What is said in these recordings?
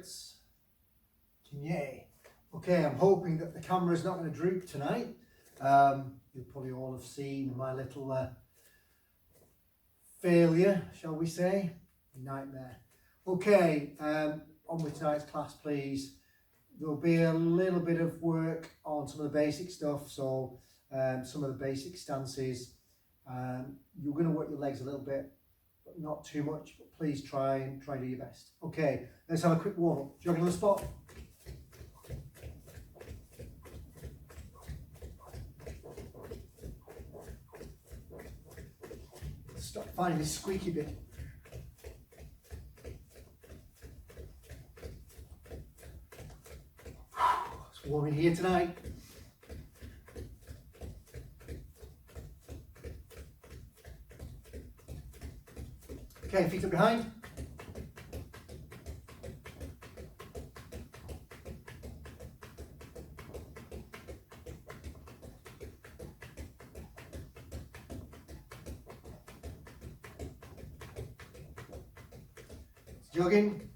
splits. Yay. Okay, I'm hoping that the camera's not going to droop tonight. You'll probably all have seen my little failure, shall we say, nightmare. Okay, on with tonight's class, please. There'll be a little bit of work on some of the basic stuff, so some of the basic stances. You're going to work your legs a little bit, but not too much. But please try and do your best. Okay, let's have a quick warm up. Jogging on the spot. Stop finding this squeaky bit. It's warm in here tonight. Okay, feet up behind. Jogging.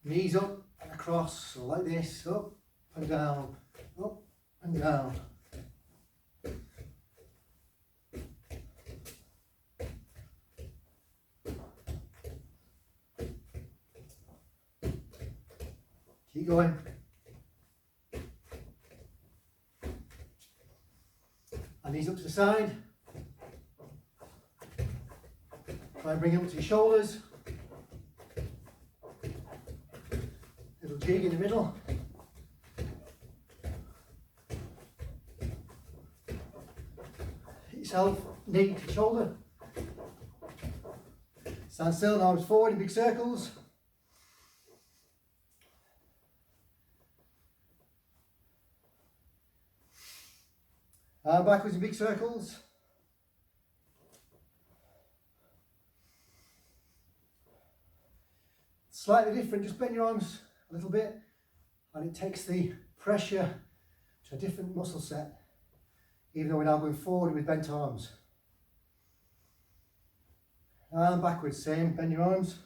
Knees up and across, so like this, up and down, up and down. Keep going. And knees up to the side. Try and bring them up to your shoulders. Little jig in the middle. Hit yourself, knee to shoulder. Stand still, arms forward in big circles. Backwards in big circles. Slightly different, just bend your arms a little bit and it takes the pressure to a different muscle set, even though we're now going forward with bent arms. And backwards, same, bend your arms.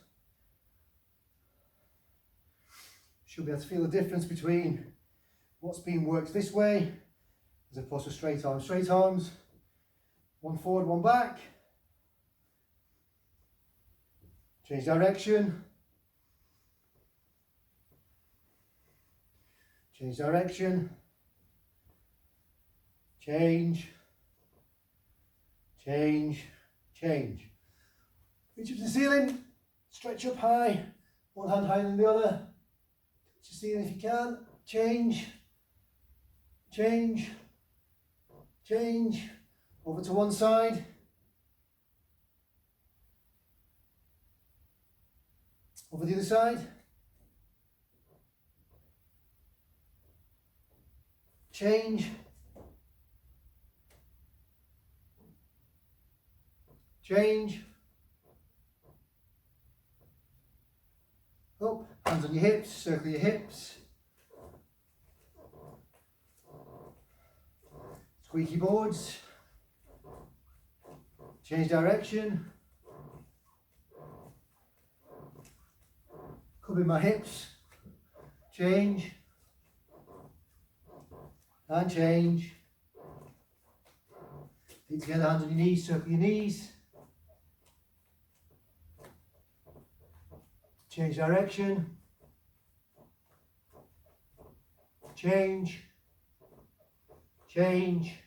Should be able to feel the difference between what's being worked this way as opposed to straight arms. Straight arms, one forward, one back. Change direction. Change direction. Change. Change. Change. Reach up to the ceiling. Stretch up high. One hand higher than the other. Touch the ceiling if you can. Change. Change. Change, over to one side, over the other side, change, change, up, hands on your hips, circle your hips. Squeaky boards, change direction, cover my hips, change, and change, feet together, hands on your knees, circle your knees, change direction, change, change,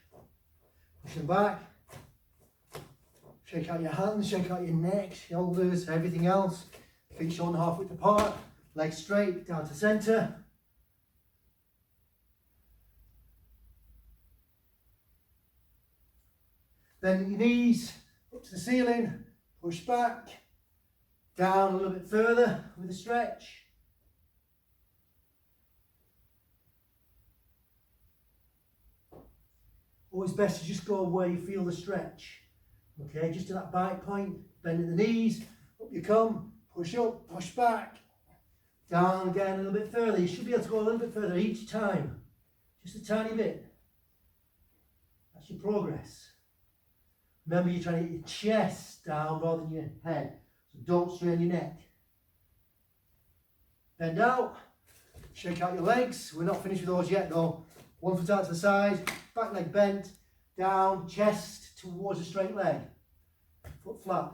push them back, shake out your hands, shake out your neck, shoulders, everything else, feet shoulder half width apart, legs straight, down to centre. Then your knees up to the ceiling, push back, down a little bit further with a stretch. Always best to just go where you feel the stretch. Okay, just to that bite point, bend at the knees, up you come, push up, push back, down again a little bit further. You should be able to go a little bit further each time. just a tiny bit. That's your progress. Remember, you're trying to get your chest down rather than your head. So don't strain your neck. Bend out. Shake out your legs. We're not finished with those yet though. One foot out to the side. Back leg bent. Down. Chest towards a straight leg. Foot flat.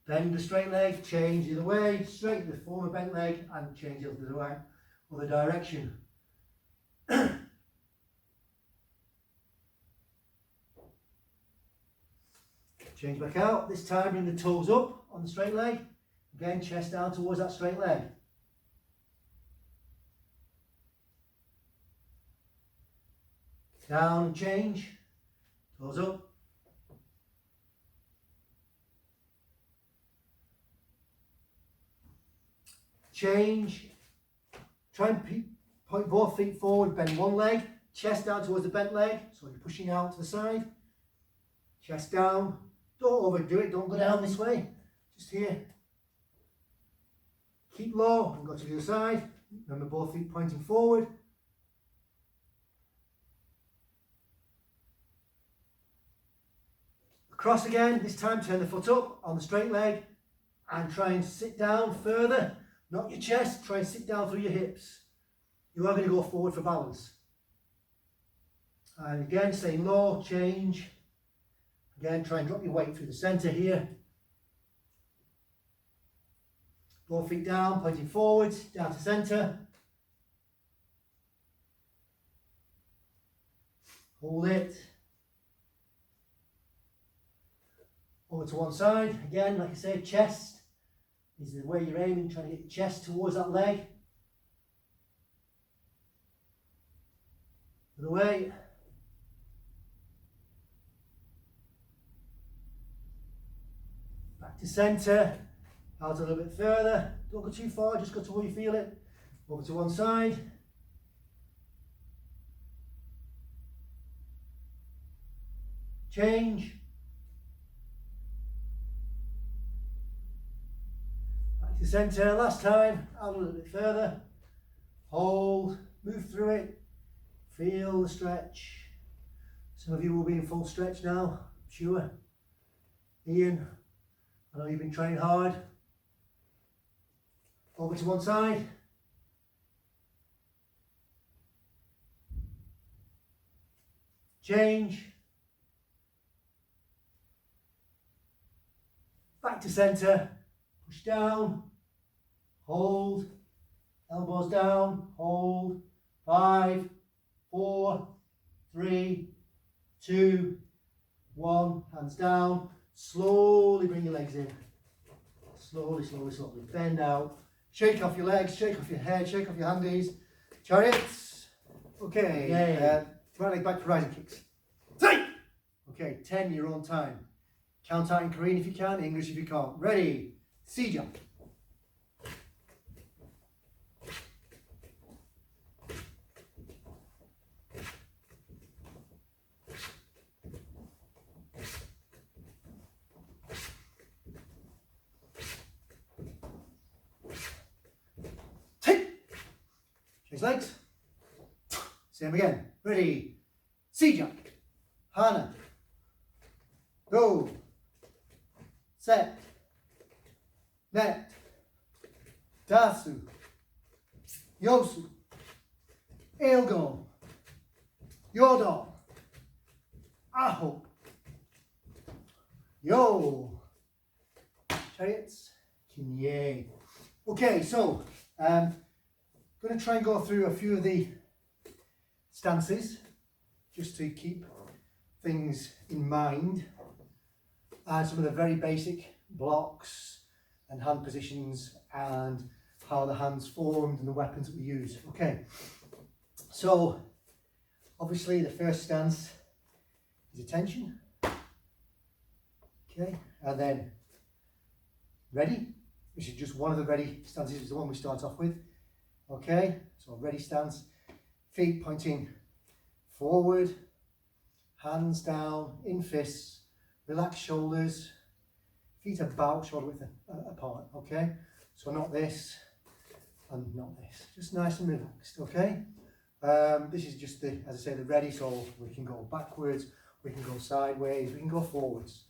Bend the straight leg. Change the other way. Straighten the former bent leg and change it the other direction. Change back out. This time bring the toes up on the straight leg. Again, chest down towards that straight leg. Down and change. Toes up. Change. Try and point both feet forward, bend one leg. Chest down towards the bent leg. So you're pushing out to the side. Chest down. Don't overdo it, don't go down this way. Just here. Keep low and go to the other side. Remember both feet pointing forward. Across again, this time turn the foot up on the straight leg and try and sit down further. Not your chest, try and sit down through your hips. You are going to go forward for balance. And again, staying low, change. Again, try and drop your weight through the centre here. Both feet down, pointing forwards, down to centre. Hold it. Over to one side. Again, like I said, chest is the way you're aiming, trying to get your chest towards that leg. Other way. Back to centre. Out a little bit further. Don't go too far, just go to where you feel it. Over to one side. Change. Back to centre. Last time. Out a little bit further. Hold. Move through it. Feel the stretch. Some of you will be in full stretch now. Sure. Ian, I know you've been training hard. Over to one side. Change. Back to centre. Push down. Hold. Elbows down. Hold. 5, 4, 3, 2, 1. Hands down. Slowly bring your legs in. Slowly, slowly, slowly. Bend out. Shake off your legs, shake off your head, shake off your handies. Chariots. Okay. Right leg back for rising kicks. Okay, 10 your own time. Count out in Korean if you can, English if you can't. Ready? 시작. Change legs. Same again. Ready. 시작. 하나. 둘. 셋. 넷. 다섯. 여섯. 일곱. 여덟. 아홉. 열. Chariots. Kinye. Okay, so going to try and go through a few of the stances just to keep things in mind, and some of the very basic blocks and hand positions and how the hands formed and the weapons that we use. Okay, so obviously the first stance is attention. Okay, and then ready, which is just one of the ready stances, is the one we start off with. Okay, so ready stance, feet pointing forward, hands down in fists, relax shoulders, feet about shoulder width apart. Okay, so not this, and not this. Just nice and relaxed, okay? This is just the, as I say, the ready, so we can go backwards, we can go sideways, we can go forwards.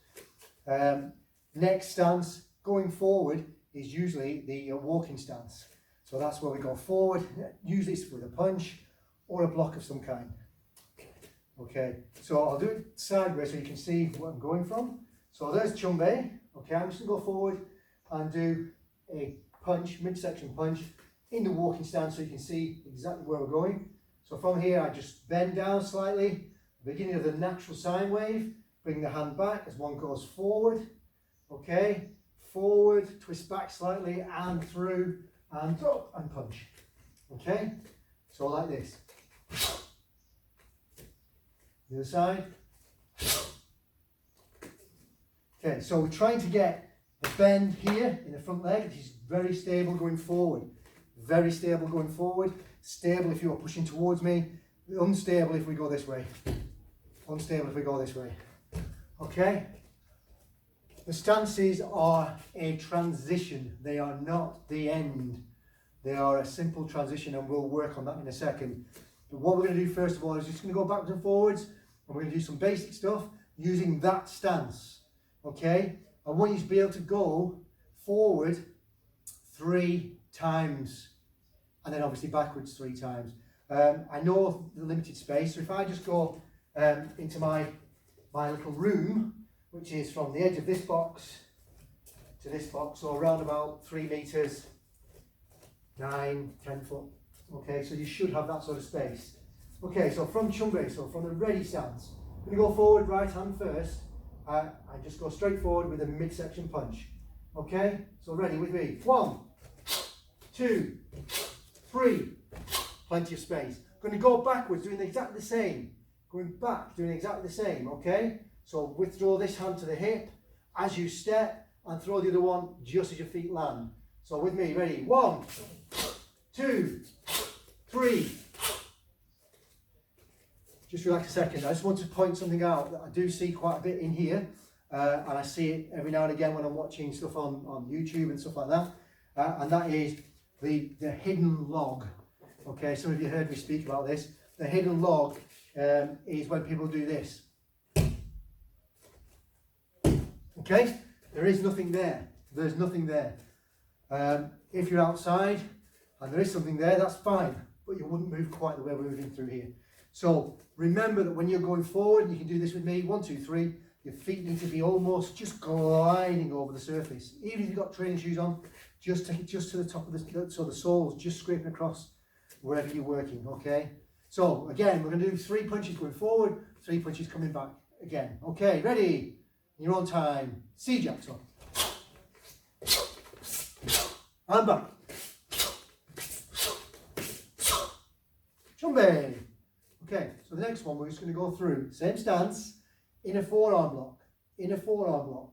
Next stance, going forward, is usually the walking stance. So that's where we go forward, usually it's with a punch or a block of some kind. Okay, so I'll do it sideways so you can see where I'm going from. So there's Chumbe. Okay, I'm just going to go forward and do a punch, midsection punch, in the walking stance so you can see exactly where we're going. So from here I just bend down slightly, beginning of the natural sine wave, bring the hand back as one goes forward. Okay, forward, twist back slightly and through and up and punch. Okay, so like this. The other side. Okay, so we're trying to get the bend here in the front leg, which is very stable going forward. Very stable going forward. Stable if you're pushing towards me. Unstable if we go this way. Unstable if we go this way. Okay? The stances are a transition. They are not the end. They are a simple transition, and we'll work on that in a second. But what we're going to do first of all is just going to go backwards and forwards, and we're going to do some basic stuff using that stance. Okay? I want you to be able to go forward 3 times, and then obviously backwards 3 times. I know the limited space, so if I just go into my little room, which is from the edge of this box to this box, so around about 3 meters, 9, 10 foot. Okay, so you should have that sort of space. Okay, so from Chumbe, so from the ready stance, I'm going to go forward, right hand first. I just go straight forward with a midsection punch. Okay, so ready with me. 1, 2, 3. Plenty of space. I'm going to go backwards, doing exactly the same. Going back, doing exactly the same. Okay, so withdraw this hand to the hip as you step, and throw the other one just as your feet land. So with me, ready. 1, 2, 3. Just relax a second. I just want to point something out that I do see quite a bit in here, and I see it every now and again when I'm watching stuff on YouTube and stuff like that, and that is the hidden log. Okay, some of you heard me speak about this. The hidden log is when people do this. Okay, there is nothing there. There's nothing there. If you're outside and there is something there, that's fine, but you wouldn't move quite the way we're moving through here. So remember that when you're going forward, you can do this with me, 1, 2, 3, your feet need to be almost just gliding over the surface. Even if you've got training shoes on, just take it just to the top of the, so the soles just scraping across wherever you're working, okay? So again, we're going to do 3 punches going forward, 3 punches coming back again. Okay, ready? In your own time. C-jab, so. And back. Chumbe. Okay, so the next one we're just going to go through. Same stance, in a forearm block. In a forearm block.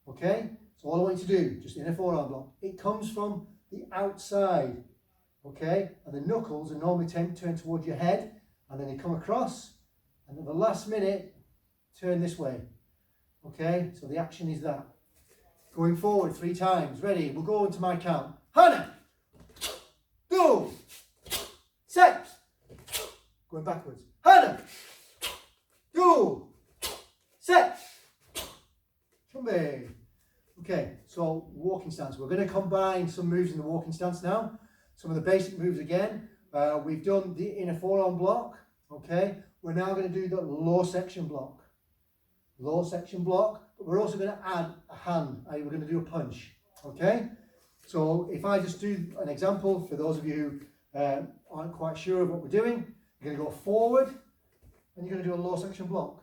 Okay? So all I want you to do, just in a forearm block. It comes from the outside. Okay? And the knuckles are normally turned towards your head. And then you come across. And at the last minute, turn this way. Okay? So the action is that. Going forward 3 times. Ready? We'll go into my count. Hana. Go. Set. Going backwards. Hana. Go. Set. Chumbe. Okay, so walking stance. We're going to combine some moves in the walking stance now. Some of the basic moves again. We've done the inner forearm block. Okay, we're now going to do the low section block. Low section block. But we're also going to add a hand. We're going to do a punch. Okay, so if I just do an example for those of you who aren't quite sure of what we're doing, you're going to go forward and you're going to do a low section block.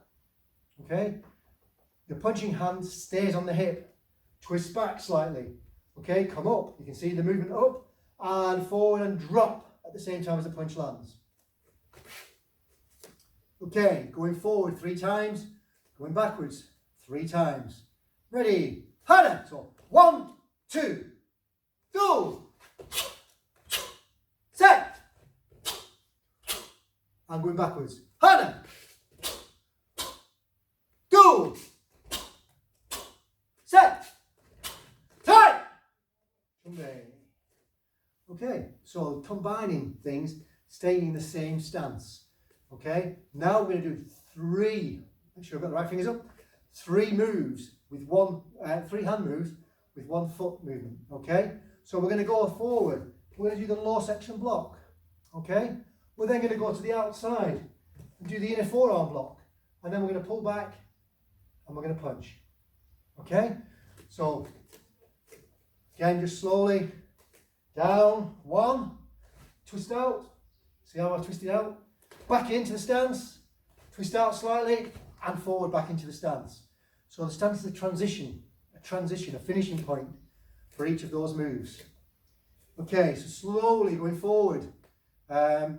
Okay, the punching hand stays on the hip. Twist back slightly. Okay, come up. You can see the movement up and forward and drop at the same time as the punch lands. Okay, going forward 3 times, going backwards 3 times. Ready? Hana. So 1, 2, go. Set. And going backwards. Hana. Go. Set. Time. Okay, Okay, so combining things, staying in the same stance. Okay, now we're going to do 3, make sure I've got the right fingers up, 3 moves with 3 hand moves with 1 foot movement. Okay, so we're going to go forward. We're going to do the low section block. Okay, we're then going to go to the outside and do the inner forearm block, and then we're going to pull back and we're going to punch. Okay, so again, just slowly down, 1, twist out, see how I twisted out, back into the stance, twist out slightly, and forward back into the stance. So the stance is a transition, a finishing point for each of those moves. Okay, so slowly going forward, do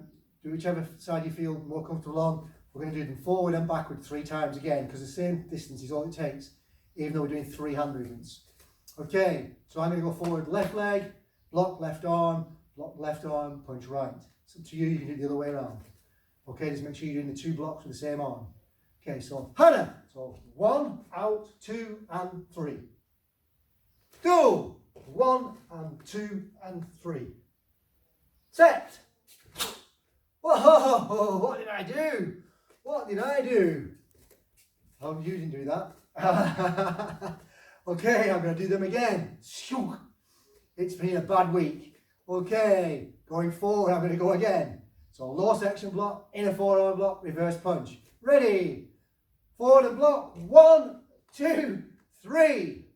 whichever side you feel more comfortable on. We're going to do them forward and backward 3 times again, because the same distance is all it takes, even though we're doing 3 hand movements. Okay, so I'm going to go forward, left leg, block left arm, punch right. It's up to you, you can do it the other way around. Okay, just make sure you're doing the 2 blocks with the same arm. Okay, so Hana. So 1, out, 2, and 3. 2, 1, and 2, and 3. Set. Whoa, what did I do? What did I do? Oh, you didn't do that. Okay, I'm going to do them again. It's been a bad week. Okay, going forward, I'm going to go again. So low section block, inner forearm block, reverse punch. Ready? Forward and block. 1, 2, 3.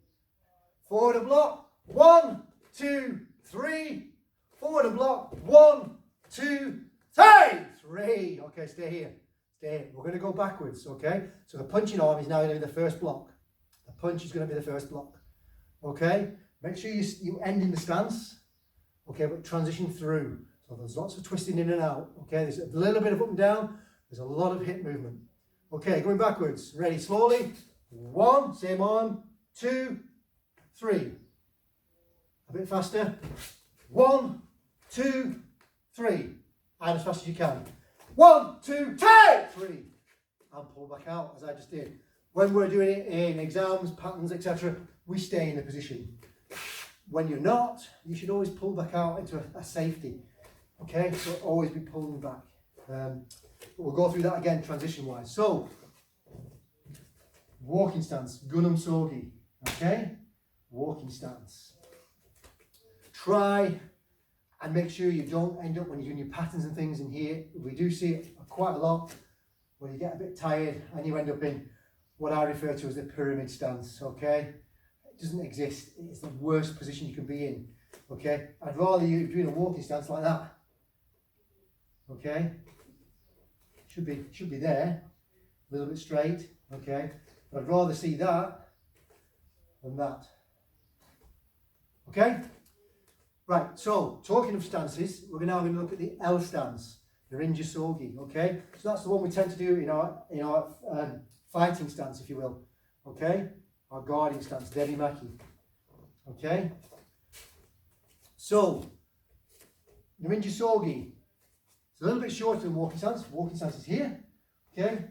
Forward and block. 1, 2, 3. Forward and block. 1, 2, 3. Okay, stay here. Stay here. We're going to go backwards, okay? So the punching arm is now going to be the first block. The punch is going to be the first block. Okay? Make sure you end in the stance. Okay, but transition through. So there's lots of twisting in and out. Okay, there's a little bit of up and down. There's a lot of hip movement. Okay, going backwards. Ready, slowly. 1, same arm. 2, 3. A bit faster. 1, 2, 3. And as fast as you can. 1, 2, 3. And pull back out, as I just did. When we're doing it in exams, patterns, etc., we stay in the position. When you're not, you should always pull back out into a safety. Okay, so always be pulling back. But we'll go through that again transition-wise. So, walking stance, Gunam Sogi. Okay, walking stance. Try and make sure you don't end up when you're doing your patterns and things in here. We do see it quite a lot where you get a bit tired and you end up in what I refer to as the pyramid stance. Okay. It doesn't exist. It's the worst position you can be in. Okay, I'd rather you doing a walking stance like that. Okay, should be there, a little bit straight. Okay, but I'd rather see that than that. Okay, right. So talking of stances, we're now going to look at the L stance, the Rinja Sogi. Okay, so that's the one we tend to do in our fighting stance, if you will. Okay. Our guarding stance, Devi Maki. Okay? So, Narinja Sogi. It's a little bit shorter than walking stance. Walking stance is here. Okay?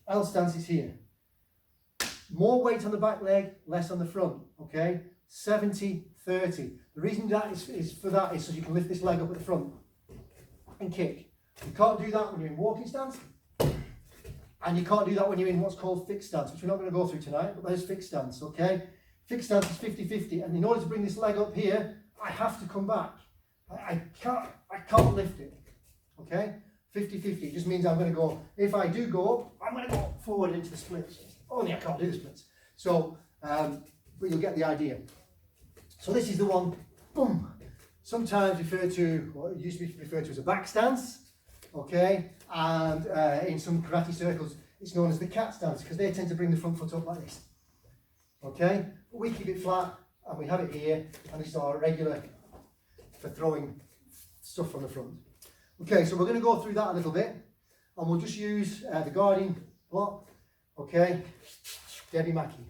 L stance is here. More weight on the back leg, less on the front. Okay? 70-30. The reason that is for that is so you can lift this leg up at the front and kick. You can't do that when you're in walking stance. And you can't do that when you're in what's called fixed stance, which we're not going to go through tonight, but there's fixed stance, okay? Fixed stance is 50-50, and in order to bring this leg up here, I have to come back. I can't lift it, okay? 50-50 just means I'm going to go, if I do go up, I'm going to go forward into the splits. Only I can't do the splits. So, but you'll get the idea. So this is the one, boom, sometimes referred to, or it used to be referred to as a back stance. Okay, and in some karate circles it's known as the cat stance because they tend to bring the front foot up like this. Okay, but we keep it flat and we have it here, and this is our regular for throwing stuff from the front. Okay, so we're going to go through that a little bit, and we'll just use the guarding block. Okay, Devi Maki.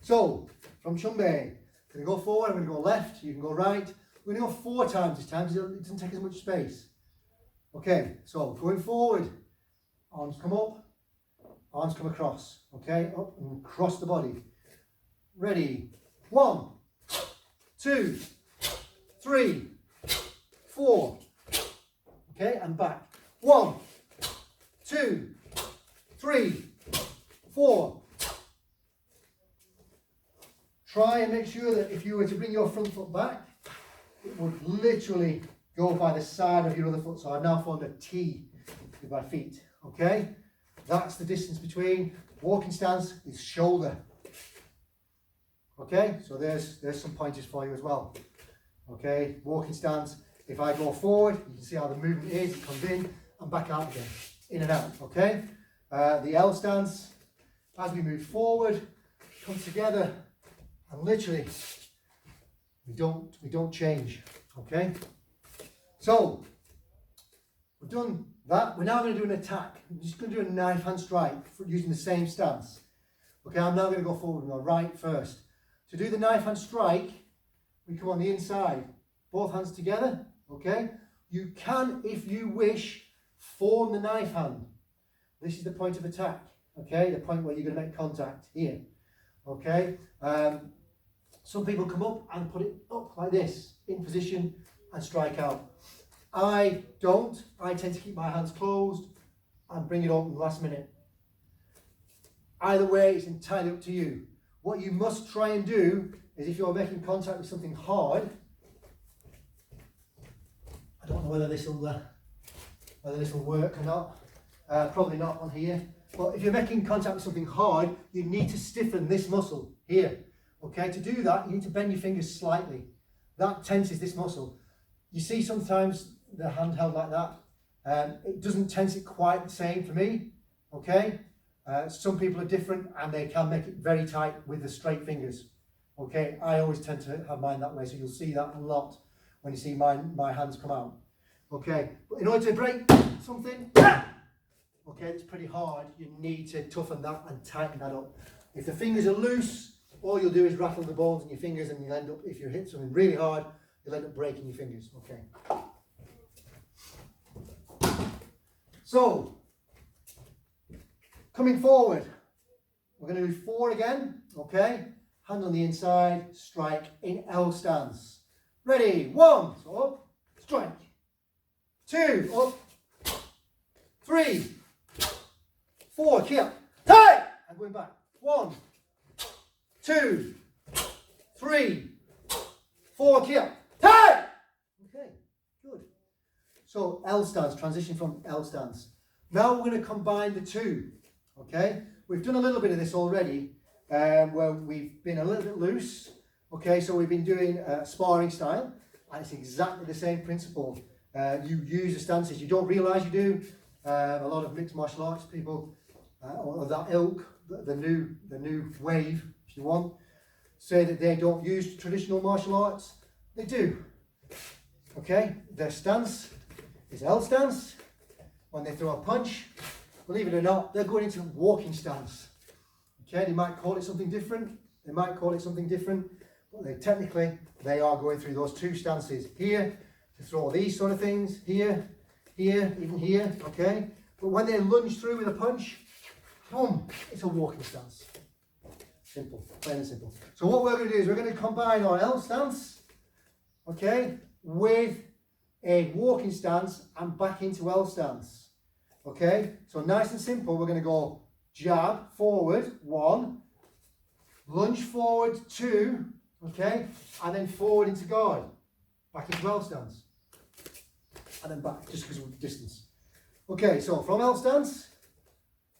So from Chumbe, I'm going to go forward, I'm going to go left, you can go right. We're going to go 4 times this time because it doesn't take as much space. Okay, so going forward, arms come up, arms come across, okay, up and cross the body. Ready, 1, 2, 3, 4. Okay, and back. 1, 2, 3, 4. Try and make sure that if you were to bring your front foot back, it would literally go by the side of your other foot. So I've now formed a T with my feet. Okay, that's the distance between walking stance with shoulder. Okay, so there's some pointers for you as well. Okay, walking stance. If I go forward, you can see how the movement is. It comes in and back out again, in and out. Okay, the L stance. As we move forward, comes together, and literally we don't change. Okay, so we've done that. We're now going to do an attack. I'm just going to do a knife hand strike using the same stance. Okay, I'm now going to go forward with my right first. To do the knife hand strike, we come on the inside, both hands together. Okay, you can, if you wish, form the knife hand. This is the point of attack. Okay, the point where you're going to make contact here. Okay, some people come up and put it up like this, in position, and strike out. I don't. I tend to keep my hands closed and bring it open last minute. Either way, it's entirely up to you. What you must try and do is, if you're making contact with something hard, I don't know whether this will work or not. Probably not on here. But if you're making contact with something hard, you need to stiffen this muscle here. Okay, to do that, you need to bend your fingers slightly. That tenses this muscle. You see sometimes the hand held like that. It doesn't tense it quite the same for me. Okay, some people are different and they can make it very tight with the straight fingers. Okay, I always tend to have mine that way, so you'll see that a lot when you see my hands come out. Okay, but in order to break something, okay, it's pretty hard, you need to toughen that and tighten that up. If the fingers are loose, all you'll do is rattle the bones in your fingers, and you'll end up, if you hit something really hard, you'll end up breaking your fingers. Okay. So, coming forward, we're going to do 4 again. Okay. Hand on the inside, strike in L stance. Ready? 1, so up, strike. 2, up. 3, 4, kick. Tight! And going back. 1, 2, 3, 4, kick. Tight! Okay, good. So L stance, transition from L stance. Now we're going to combine the two. Okay, we've done a little bit of this already, where we've been a little bit loose. Okay, so we've been doing sparring style, and it's exactly the same principle. You use the stances. You don't realise you do. A lot of mixed martial arts people, or that ilk, the new wave, if you want, say that they don't use traditional martial arts. They do. Okay, their stance is L stance. When they throw a punch, believe it or not, they're going into walking stance. Okay, they might call it something different. But technically they are going through those two stances here to throw these sort of things here, even here. Okay, but when they lunge through with a punch, boom, it's a walking stance. Simple, plain and simple. So what we're going to do is we're going to combine our L stance, okay, with a walking stance and back into L stance. Okay, so nice and simple. We're going to go jab forward 1, lunge forward 2, okay, and then forward into guard, back into L stance, and then back just because of distance. Okay, so from L stance,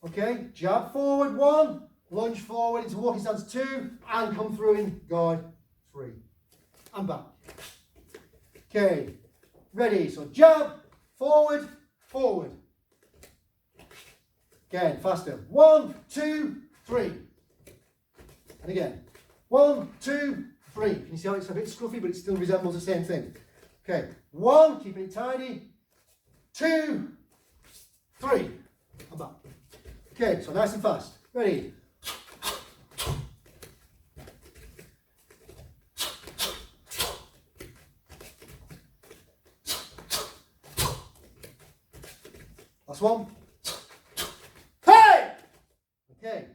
okay, jab forward 1, lunge forward into walking stance 2, and come through in guard 3, and back. Okay, ready, so jab, forward, forward. Again, faster. 1, 2, 3. And again. 1, 2, 3. Can you see how it's a bit scruffy, but it still resembles the same thing? Okay. 1, keeping it tidy. 2, 3. And back. Okay, so nice and fast. Ready? Last one. Okay,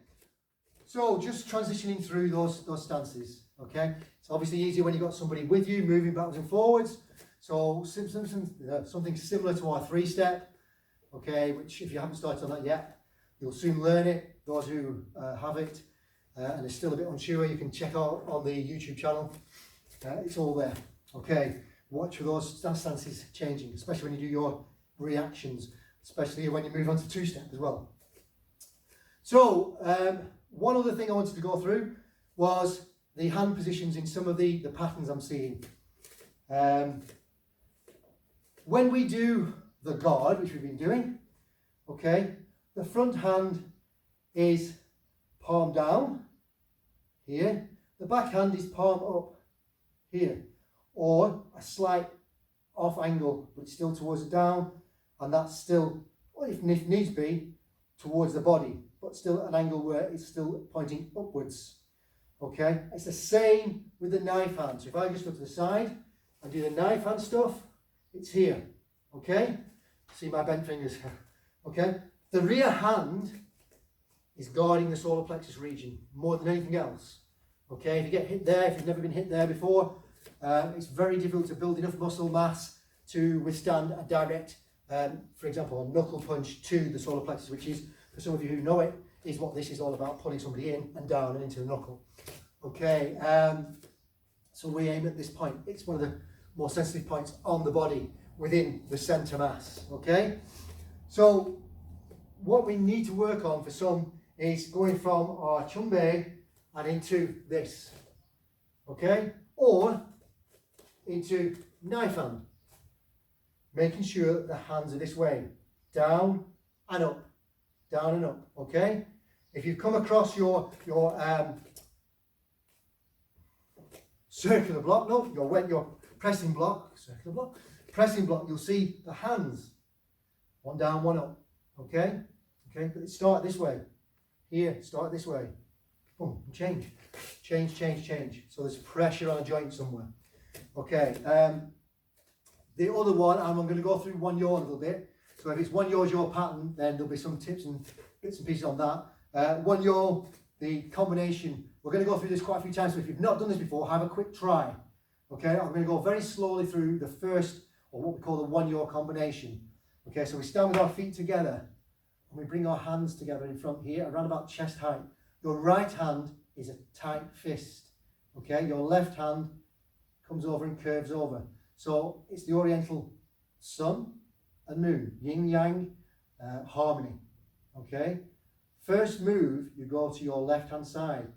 so just transitioning through those stances. Okay, it's obviously easier when you've got somebody with you moving backwards and forwards. So something similar to our 3-step, okay, which if you haven't started on that yet, you'll soon learn it. Those who have it and are still a bit unsure, you can check out on the YouTube channel. It's all there. Okay, watch for those stances changing, especially when you do your reactions, especially when you move on to 2-step as well. So one other thing I wanted to go through was the hand positions in some of the patterns I'm seeing. When we do the guard, which we've been doing, okay, the front hand is palm down here, the back hand is palm up here, or a slight off angle, but still towards the down, and that's still, if needs be, towards the body, but still an angle where it's still pointing upwards. Okay, it's the same with the knife hand. So if I just go to the side and do the knife hand stuff, it's here. Okay, see my bent fingers. Okay, the rear hand is guarding the solar plexus region more than anything else. Okay, if you get hit there, if you've never been hit there before, it's very difficult to build enough muscle mass to withstand a direct, for example, a knuckle punch to the solar plexus, which is, for some of you who know it, is what this is all about, pulling somebody in and down and into the knuckle. Okay, so we aim at this point. It's one of the more sensitive points on the body within the centre mass. Okay, so what we need to work on for some is going from our chumbe and into this, okay, or into knife hand, making sure that the hands are this way, down and up, down and up. Okay, if you've come across your circular block, no, your pressing block, circular block, pressing block, you'll see the hands, one down, one up. Okay, okay, but start this way, here, start this way, boom, and change, change, change, change. So there's pressure on a joint somewhere. Okay, the other one, and I'm going to go through one yaw a little bit. So if it's one yaw's your pattern, then there'll be some tips and bits and pieces on that. One yaw, the combination, we're going to go through this quite a few times, so if you've not done this before, have a quick try. Okay, I'm going to go very slowly through the first, or what we call the one yaw combination. Okay, so we stand with our feet together, and we bring our hands together in front here, around about chest height. Your right hand is a tight fist. Okay, your left hand comes over and curves over. So it's the oriental sun and moon, yin yang, harmony. Okay, first move, you go to your left hand side.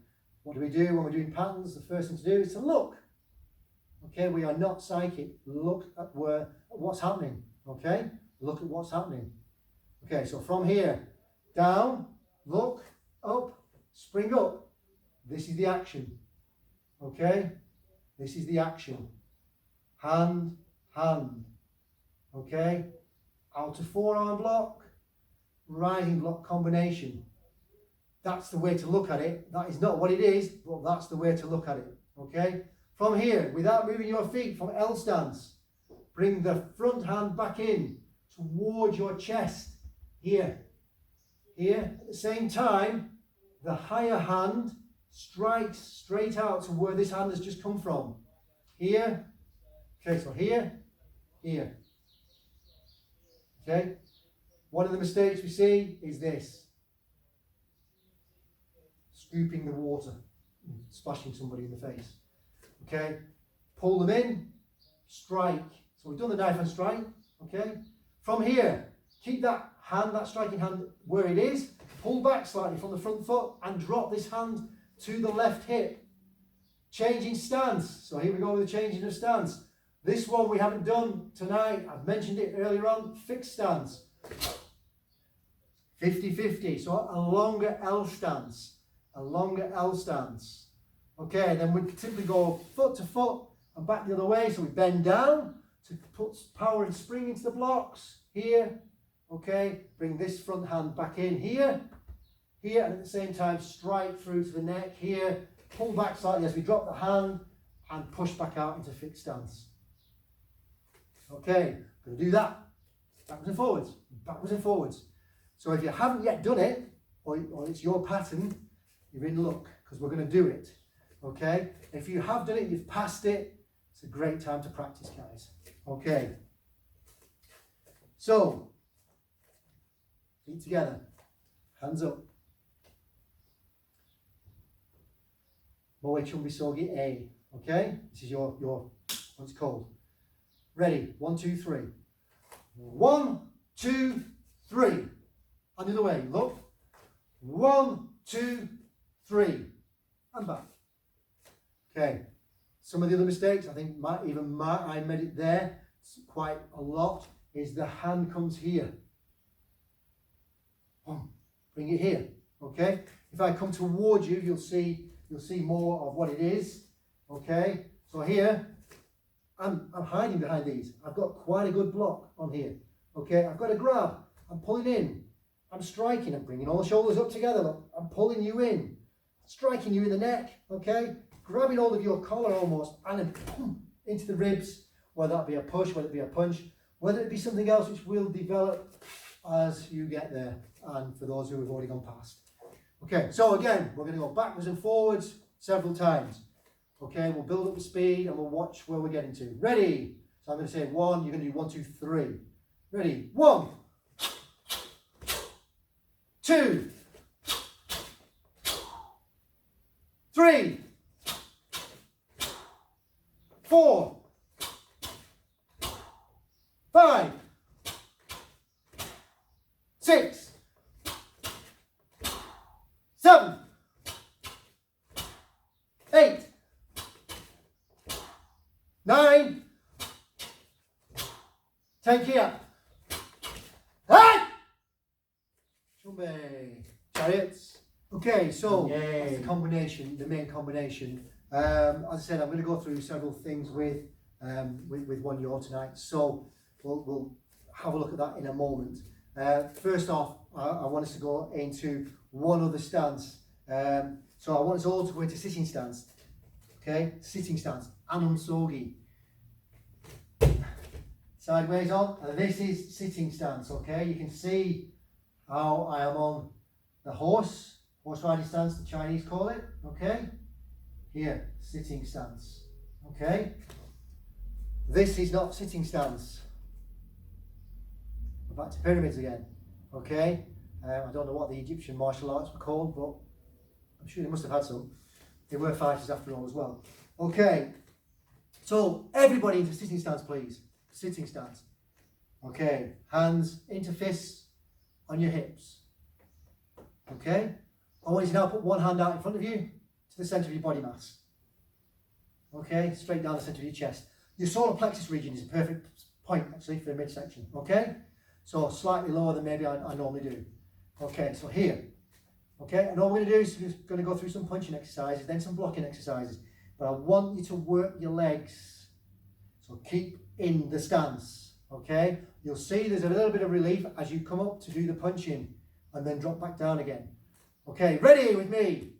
What do we do when we're doing patterns? The first thing to do is to look. Okay, we are not psychic. Look at what's happening. Okay, look at what's happening. Okay, so from here, down, look, up, spring up. This is the action. Okay, this is the action. Hand, hand. Okay, outer forearm block, rising block combination. That's the way to look at it. That is not what it is, but that's the way to look at it. Okay, from here, without moving your feet, from L stance, bring the front hand back in towards your chest. Here, here. At the same time, the higher hand strikes straight out to where this hand has just come from. Here. Okay, so here, here. Okay. One of the mistakes we see is this. Scooping the water, splashing somebody in the face. Okay. Pull them in, strike. So we've done the knife and strike. Okay. From here, keep that hand, that striking hand where it is. Pull back slightly from the front foot and drop this hand to the left hip. Changing stance. So here we go with the changing of stance. This one we haven't done tonight. I've mentioned it earlier on. Fixed stance. 50-50. So a longer L stance. A longer L stance. Okay, then we simply go foot to foot and back the other way. So we bend down to put power and spring into the blocks. Here. Okay, bring this front hand back in here. Here, and at the same time strike through to the neck. Here. Pull back slightly as we drop the hand and push back out into fixed stance. Okay, going to do that backwards and forwards, backwards and forwards. So if you haven't yet done it, or it's your pattern, you're in luck because we're going to do it. Okay, if you have done it, you've passed it, it's a great time to practice, guys. Okay. So, feet together, hands up. Moe Chumbi Sogi A. Okay? This is your what's it called? Ready? 1, 2, 3. 1, 2, 3. And the other way. Look. 1, 2, 3. And back. Okay. Some of the other mistakes, I think I made it there quite a lot, is the hand comes here. Bring it here. Okay? If I come towards you, you'll see more of what it is. Okay? So here, I'm hiding behind these. I've got quite a good block on here. Okay? I've got a grab. I'm pulling in. I'm striking. I'm bringing all the shoulders up together. Look, I'm pulling you in. Striking you in the neck. Okay? Grabbing hold of your collar almost and then boom, into the ribs. Whether that be a push, whether it be a punch, whether it be something else which will develop as you get there. And for those who have already gone past. Okay, so again, we're going to go backwards and forwards several times. Okay, we'll build up the speed and we'll watch where we're getting to. Ready? So I'm going to say 1, you're going to do 1, 2, 3. Ready? 1, 2, 3, 4, 5, 6, 7, 8, 9, 10 here. Hey! Chumbe. Chariots. Okay, so that's the combination, the main combination. As I said, I'm going to go through several things with One Yo tonight. So we'll have a look at that in a moment. First off, I want us to go into one other stance. So I want us all to go into sitting stance. Okay, sitting stance. Anum Sogi. Sideways on. And this is sitting stance. Okay, you can see how I am on the horse riding stance, the Chinese call it. Okay, here, sitting stance. Okay, this is not sitting stance. We're back to pyramids again. Okay, I don't know what the Egyptian martial arts were called, but I'm sure they must have had some. They were fighters after all as well. Okay, so everybody into sitting stance, please. Sitting stance. Okay, hands into fists on your hips. Okay, I want you to now put one hand out in front of you to the centre of your body mass. Okay, straight down the centre of your chest. Your solar plexus region is a perfect point actually for a midsection. Okay, so slightly lower than maybe I normally do. Okay, so here. Okay, and all we're going to do is we're going to go through some punching exercises, then some blocking exercises. But I want you to work your legs. So keep in the stance. Okay, you'll see there's a little bit of relief as you come up to do the punching and then drop back down again. Okay, ready with me?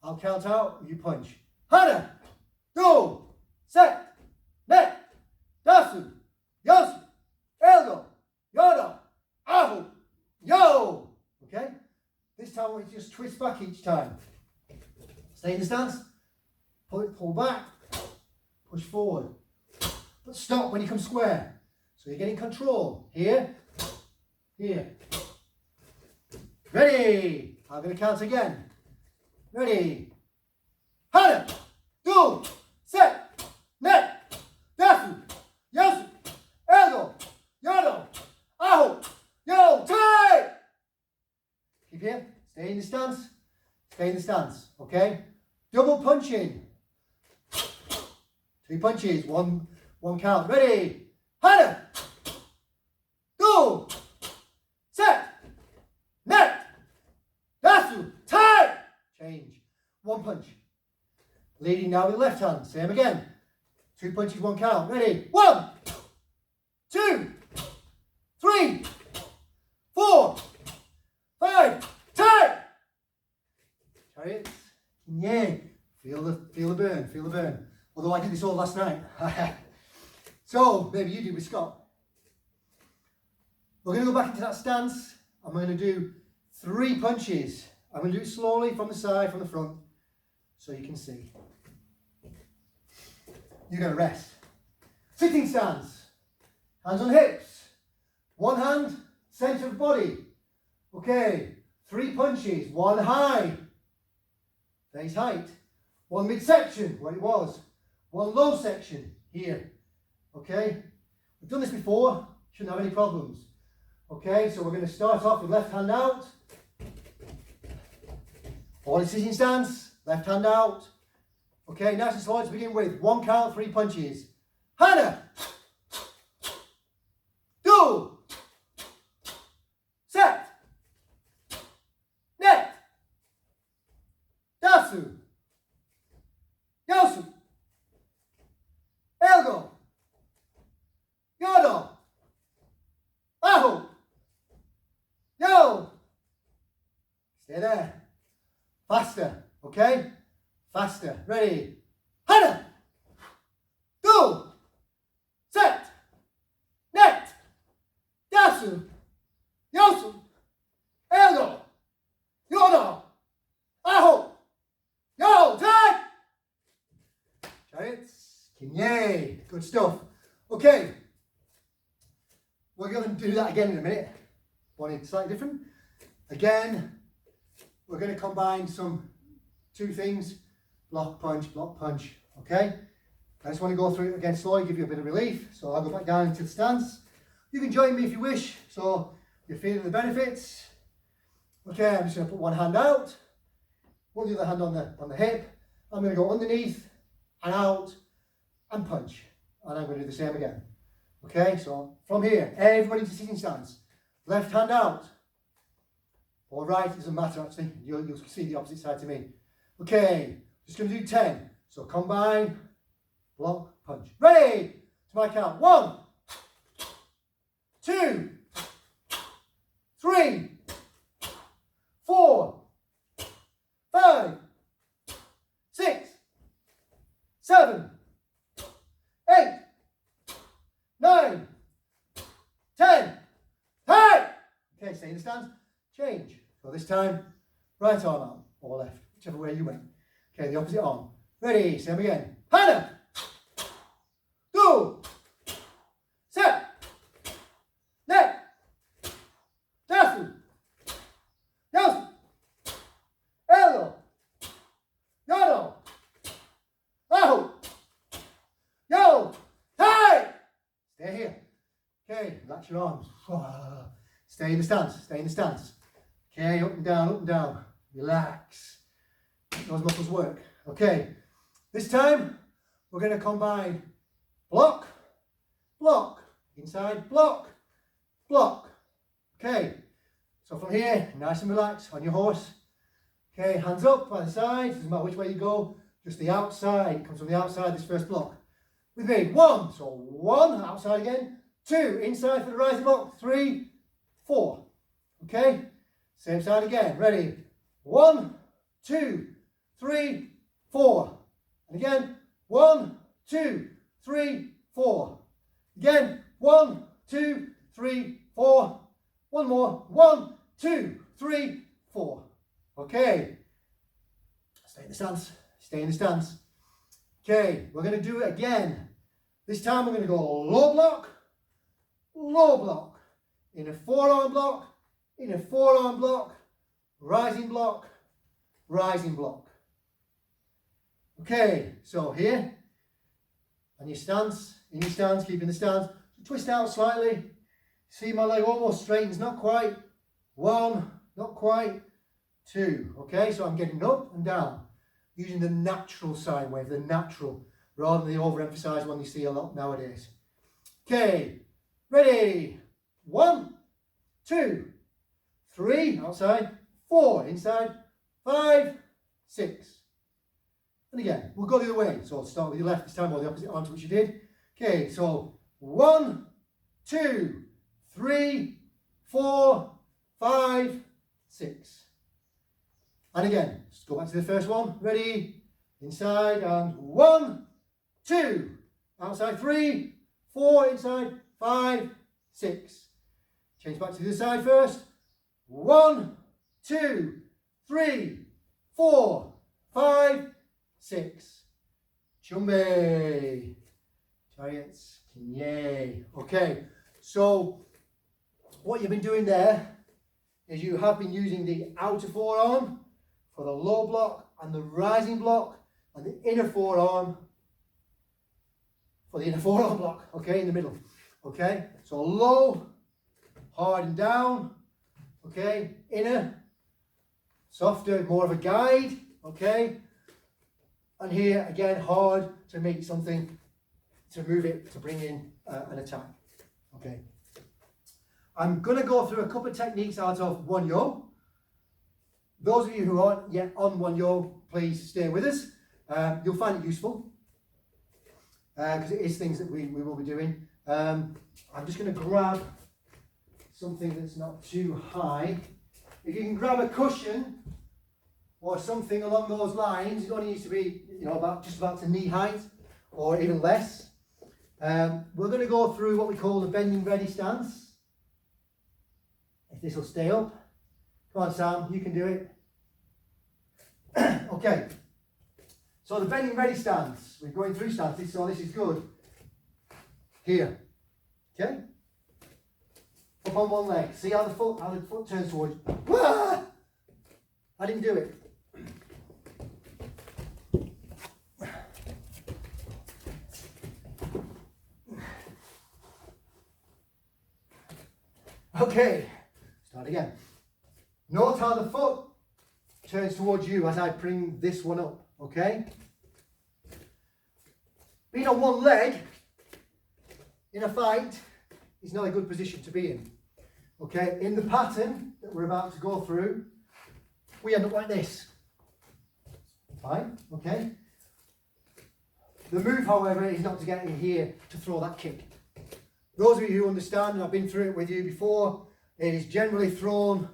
I'll count out, you punch. Hana, go, set, net, dasu, yasu, elgo, yodo, ahu, yo. Okay, this time we just twist back each time. Stay in the stance, pull back, push forward. But stop when you come square. So you're getting control. Here, here. Ready. I'm going to count again. Ready. Hana, go, set, net, dasu, yasu, elgo, yodo, ahu, yo, tie. Keep here. Stay in the stance. Stay in the stance. Okay. Double punching. 3 punches. One count. Ready. Hana. Go. Set. Net. Dasu. Tie. Change. 1 punch. Leading now with left hand. Same again. 2 punches, 1 count. Ready. 1, 2, 3, 4, 5. Tie. Chariots. Yeah. Feel the burn. Feel the burn. Although I did this all last night. So, maybe you do with Scott. We're going to go back into that stance. I'm going to do 3 punches. I'm going to do it slowly from the side, from the front, so you can see. You're going to rest. Sitting stance. Hands on hips. One hand, centre of body. Okay, 3 punches. One high, face height. One midsection, where it was. One low section, here. Okay, we've done this before, shouldn't have any problems. Okay, so we're going to start off with left hand out. All in sitting stance, left hand out. Okay, nice and slow to begin with. 1 count, 3 punches. Hana. Do. Set. Net. Dasu. Yosu. Elgo. Yodo. Aho. Yo. Stay there. Faster, okay? Faster. Ready. Hana. Do. Set. Net. Dasu. Yosu. Elgo. Yodo. Aho. Yo. Tag. Chariots. Kinye. Good stuff. Okay. We're going to do that again in a minute. One slightly different. Again, we're going to combine two things. Block, punch, okay? I just want to go through it again slowly, give you a bit of relief. So I'll go back down into the stance. You can join me if you wish, so you're feeling the benefits. Okay, I'm just going to put one hand out, put the other hand on the hip. I'm going to go underneath and out and punch. And I'm going to do the same again. Okay, so from here, everybody to sitting stance. Left hand out. Or right, doesn't matter actually. You'll see the opposite side to me. Okay, just going to do 10. So combine, block, punch. Ready? To my count. 1, 2, 3, 4, 5, 6, 7, 8, 9, 10. Hey! Okay, stay in the stance. Change. So this time, right arm out or left, whichever way you went. Okay, the opposite arm. Ready? Same again. Hana. Do. Set. Net. Dasu. Yosu. Elgo. Yodo. Aho. Yo. Hey! Stay here. Okay, relax your arms. Stay in the stance. Stay in the stance. Okay, up and down, relax. Let those muscles work. Okay, this time we're going to combine block, block, inside, block, block. Okay, so from here, nice and relaxed on your horse. Okay, hands up by the side, doesn't matter which way you go, just the outside, comes from the outside, this first block. With me, 1, so 1, outside again, 2, inside for the rising block, 3, 4. Okay. Same side again. Ready? 1, 2, 3, 4. And again. 1, 2, 3, 4. Again. 1, 2, 3, 4. One more. 1, 2, 3, 4. Okay. Stay in the stance. Stay in the stance. Okay. We're going to do it again. This time we're going to go low block, in a forearm block, in a forearm block, rising block, rising block. Okay, so here, and your stance, in your stance, keeping the stance, twist out slightly. See my leg almost straightens, not quite. 1, not quite. 2, okay, so I'm getting up and down, using the natural sine wave, the natural, rather than the overemphasized one you see a lot nowadays. Okay, ready? 1, 2, 3, outside, 4, inside, 5, 6. And again, we'll go the other way. So start with your left this time, or the opposite arm to which you did. Okay, so 1, 2, 3, 4, 5, 6. And again, just go back to the first one. Ready? Inside, and 1, 2, outside, 3, 4, inside, 5, 6. Change back to the other side first. 1, 2, 3, 4, 5, 6. Chumbe. Chariots. Kinye. Okay. So what you've been doing there is you have been using the outer forearm for the low block and the rising block, and the inner forearm for the inner forearm block, okay, in the middle. Okay, so low, hard and down, okay, inner, softer, more of a guide, okay, and here again hard to make something, to move it, to bring in an attack. Okay, I'm going to go through a couple of techniques out of One-Yo. Those of you who aren't yet on One-Yo, please stay with us. You'll find it useful because it is things that we will be doing. I'm just going to grab something that's not too high. If you can grab a cushion or something along those lines, it only needs to be, you know, about just about to knee height or even less. We're going to go through what we call the bending ready stance. If this will stay up. Come on, Sam, you can do it. Okay. So the bending ready stance. We're going through stances, so this is good. Here. Okay? Up on one leg. See how the foot turns towards. Wah! I didn't do it. Okay. Start again. Note how the foot turns towards you as I bring this one up. Okay? Being on one leg in a fight is not a good position to be in. Okay? In the pattern that we're about to go through, we end up like this. Fine? Okay? The move, however, is not to get in here to throw that kick. Those of you who understand, and I've been through it with you before, it is generally thrown,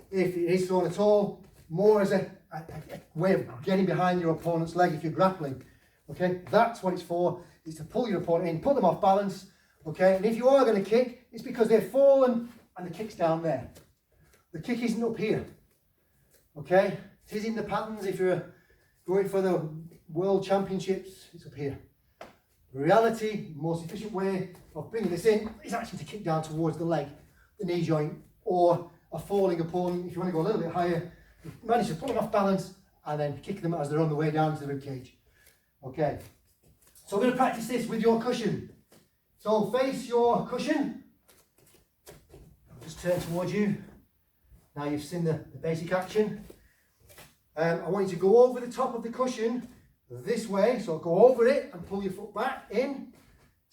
if it is thrown at all, more as a way of getting behind your opponent's leg if you're grappling. Okay, that's what it's for, is to pull your opponent in, put them off balance. Okay, and if you are going to kick, it's because they've fallen and the kick's down there. The kick isn't up here. Okay, it is in the patterns. If you're going for the World Championships, it's up here. The reality, the most efficient way of bringing this in is actually to kick down towards the leg, the knee joint, or a falling opponent. If you want to go a little bit higher, you manage to pull them off balance and then kick them as they're on the way down to the rib cage. Okay, so we're going to practice this with your cushion. So face your cushion. I'll just turn towards you. Now you've seen the basic action. I want you to go over the top of the cushion this way. So go over it and pull your foot back in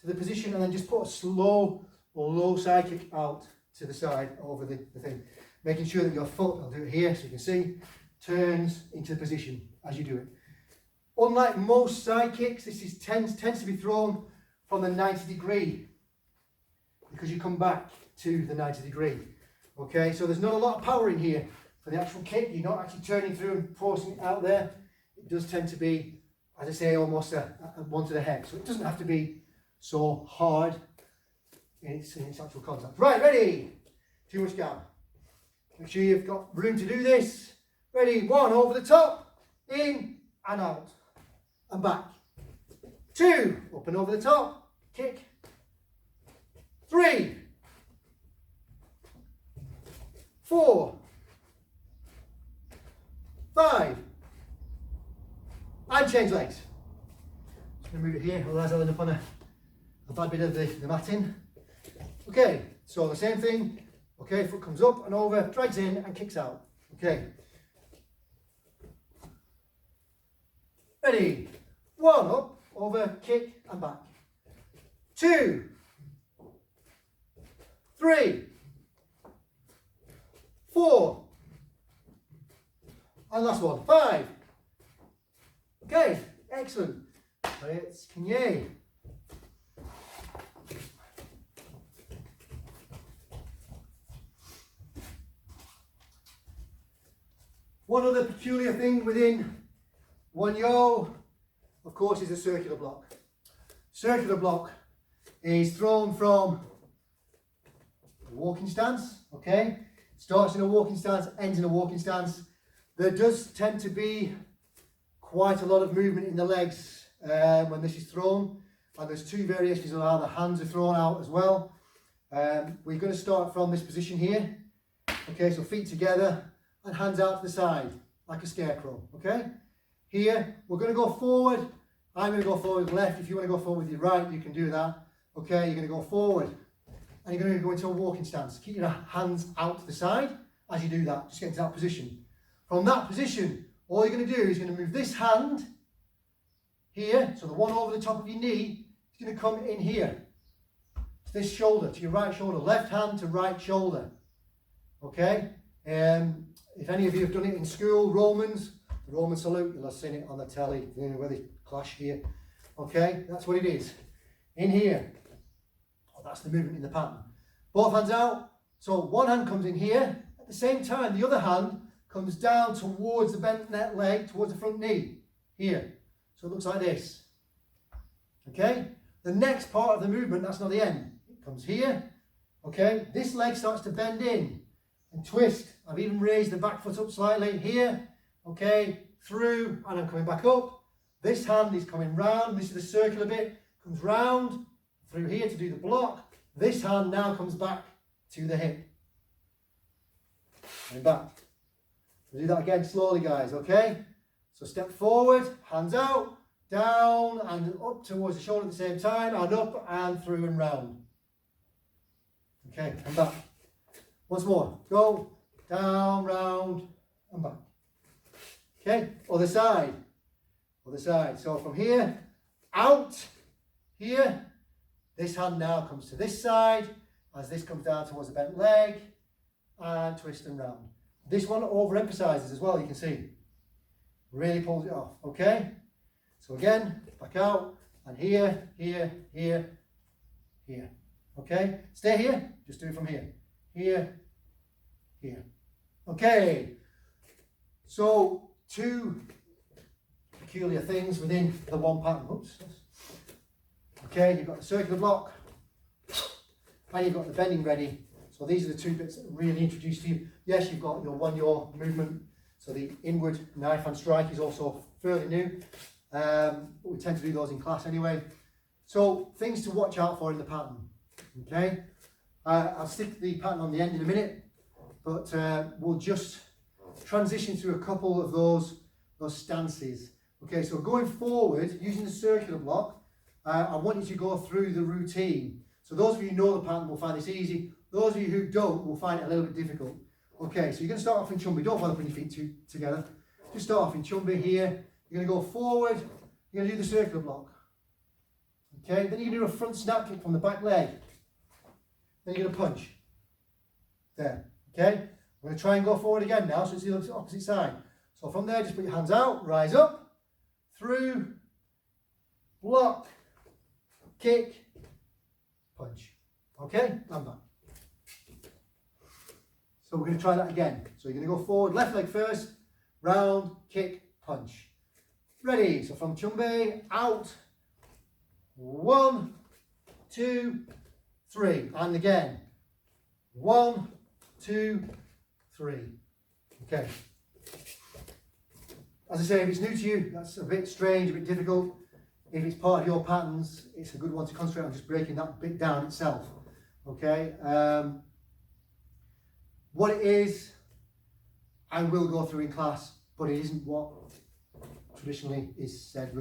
to the position, and then just put a slow or low side kick out to the side over the thing. Making sure that your foot, I'll do it here so you can see, turns into the position as you do it. Unlike most side kicks, this tends to be thrown from the 90 degree because you come back to the 90 degree. Okay, so there's not a lot of power in here for the actual kick. You're not actually turning through and forcing it out there. It does tend to be, as I say, almost a one to the head. So it doesn't have to be so hard in its actual contact. Right, ready? Too much gap. Make sure you've got room to do this. Ready? 1, over the top, in and out, and back. 2, up and over the top, kick. 3, 4, 5, and change legs. Just going to move it here, otherwise I'll end up on a bad bit of the matting. Okay, so the same thing. Okay, foot comes up and over, drags in and kicks out. Okay. Ready? 1, up, over, kick and back. 2, 3, 4, and last one, 5. Okay, excellent. It's Kanye. One other peculiar thing within One-Yo, of course, is a circular block. Circular block is thrown from a walking stance, okay? Starts in a walking stance, ends in a walking stance. There does tend to be quite a lot of movement in the legs when this is thrown, and there's 2 variations of how the hands are thrown out as well. We're going to start from this position here. Okay, so feet together and hands out to the side like a scarecrow. Okay, here we're going to go forward. I'm going to go forward with left. If you want to go forward with your right, you can do that. Okay, you're going to go forward and you're going to go into a walking stance. Keep your hands out to the side as you do that. Just get into that position. From that position, all you're going to do is you're going to move this hand here, so the one over the top of your knee is going to come in here. To this shoulder, to your right shoulder. Left hand to right shoulder. Okay? If any of you have done it in school, Romans, the Roman salute, you'll have seen it on the telly, you know, where they clash here. Okay? That's what it is. In here. Oh, that's the movement in the pattern. Both hands out. So one hand comes in here. At the same time, the other hand comes down towards the bent net leg, towards the front knee. Here. So it looks like this. Okay? The next part of the movement, that's not the end. It comes here. Okay? This leg starts to bend in and twist. I've even raised the back foot up slightly here. Okay? Through, and I'm coming back up. This hand is coming round. This is the circular bit. Comes round through here to do the block. This hand now comes back to the hip. Coming back. We'll do that again slowly, guys, okay? So step forward, hands out, down and up towards the shoulder at the same time, and up and through and round. Okay, and back. Once more. Go, down, round, and back. Okay, other side. Other side. So from here, out, here. This hand now comes to this side, as this comes down towards the bent leg, and twist and round. This one overemphasizes as well, you can see. Really pulls it off, okay? So again, back out, and here, here, here, here. Okay? Stay here, just do it from here. Here, here. Okay. So, two peculiar things within the one pattern. Oops. Okay, you've got the circular block, and you've got the bending ready. So these are the two bits that are really introduced to you. Yes, you've got your one-yaw movement. So the inward knife and strike is also fairly new. But we tend to do those in class anyway. So things to watch out for in the pattern. Okay, I'll stick the pattern on the end in a minute, but we'll just transition through a couple of those stances. Okay, so going forward, using the circular block, I want you to go through the routine. So those of you who know the pattern will find this easy. Those of you who don't will find it a little bit difficult. Okay, so you're going to start off in Chumbi. Don't bother putting your feet together. Just start off in Chumbi here. You're going to go forward. You're going to do the circular block. Okay, then you're going to do a front snap kick from the back leg. Then you're going to punch. There. Okay, we're going to try and go forward again now, so it's the opposite side. So from there, just put your hands out, rise up, through, block, kick, punch. Okay, and back. So we're going to try that again. So you're going to go forward, left leg first, round, kick, punch. Ready, so from Chumbi, out, 1, 2, 3, and again, 1, 2, 3. Okay. As I say, if it's new to you, that's a bit strange, a bit difficult. If it's part of your patterns, it's a good one to concentrate on just breaking that bit down itself. Okay. What it is, I will go through in class, but it isn't what traditionally is said.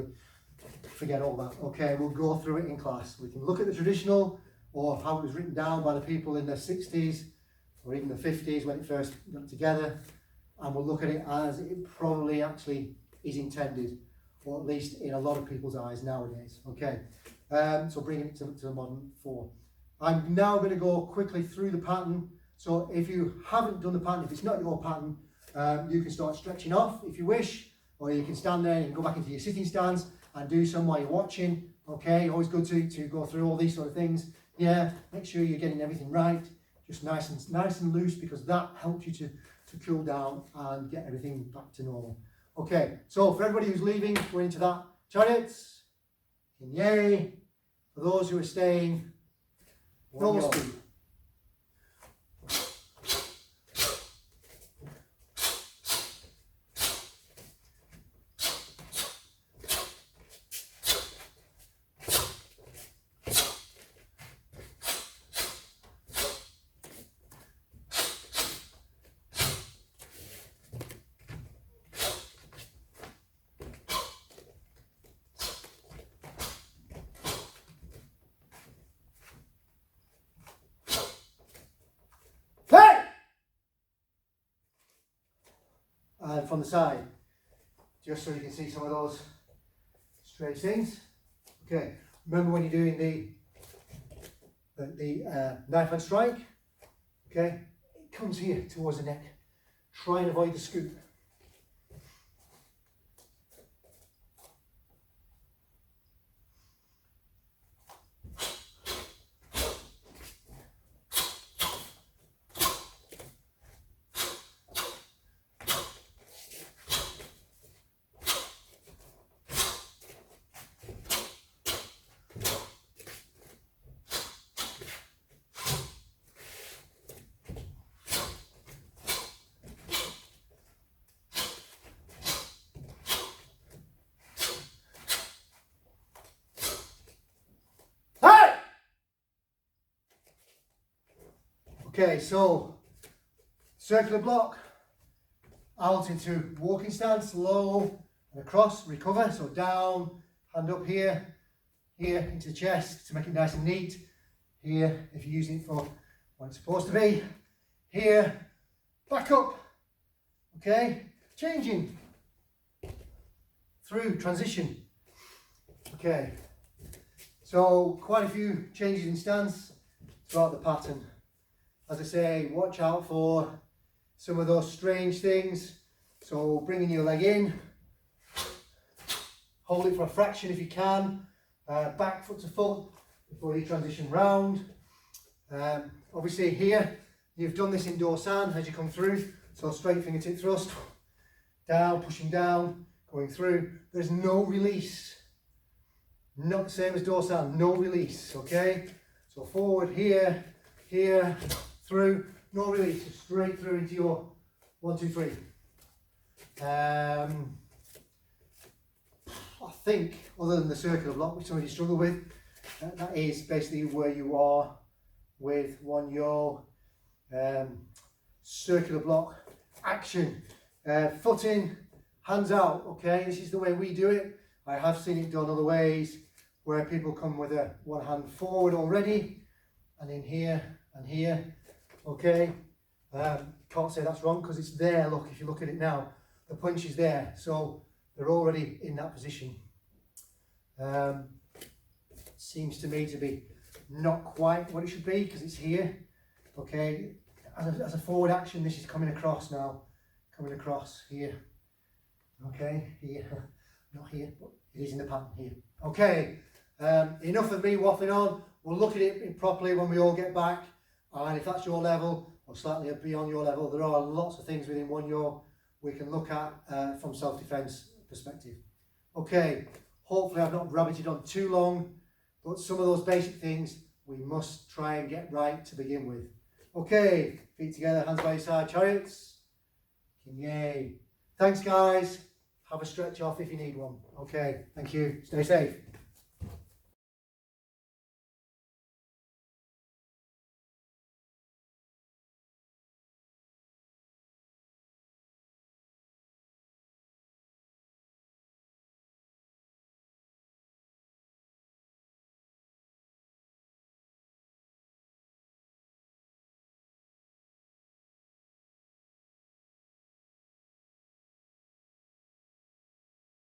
Forget all that. Okay, we'll go through it in class. We can look at the traditional or how it was written down by the people in the 60s or even the 50s when it first got together, and we'll look at it as it probably actually is intended, or at least in a lot of people's eyes nowadays. Okay, so bringing it to the modern fore. I'm now going to go quickly through the pattern. So if you haven't done the pattern, if it's not your pattern, you can start stretching off if you wish, or you can stand there and go back into your sitting stance and do some while you're watching. Okay, always good to go through all these sort of things. Yeah, make sure you're getting everything right, just nice and loose, because that helps you to cool down and get everything back to normal. Okay, so for everybody who's leaving, going into that, chariots, yay. For those who are staying, normal speed. and from the side, just so you can see some of those strange things. Okay, remember when you're doing the knife hand strike, okay, it comes here towards the neck. Try and avoid the scoop. Okay, so circular block, out into walking stance, low and across, recover, so down, hand up here, here into the chest to make it nice and neat, here if you're using it for what it's supposed to be, here, back up, okay, changing, through, transition, okay, so quite a few changes in stance throughout the pattern. As I say, watch out for some of those strange things. So bringing your leg in, hold it for a fraction if you can, back foot to foot before you transition round. Obviously here, you've done this in Dorsan as you come through. So straight fingertip thrust, down, pushing down, going through. There's no release. Not the same as Dorsan, no release, okay? So forward here, here, through, no release, just straight through into your 1, 2, 3. I think, other than the circular block, which some of you struggle with, that is basically where you are with one yo circular block action. Foot in, hands out, okay? This is the way we do it. I have seen it done other ways, where people come with a one hand forward already, and in here and here. Okay, can't say that's wrong because it's there. Look, if you look at it now, the punch is there, so they're already in that position. Seems to me to be not quite what it should be because it's here. Okay, as a forward action, this is coming across now, coming across here. Okay, here, not here, but it is in the pattern here. Okay, enough of me waffling on. We'll look at it properly when we all get back. And if that's your level or slightly beyond your level, there are lots of things within one yo we can look at from self-defense perspective. Okay, hopefully I've not rabbited on too long, but some of those basic things we must try and get right to begin with. Okay, feet together, hands by your side, chariots. Yay. Thanks guys. Have a stretch off if you need one. Okay, thank you. Stay safe.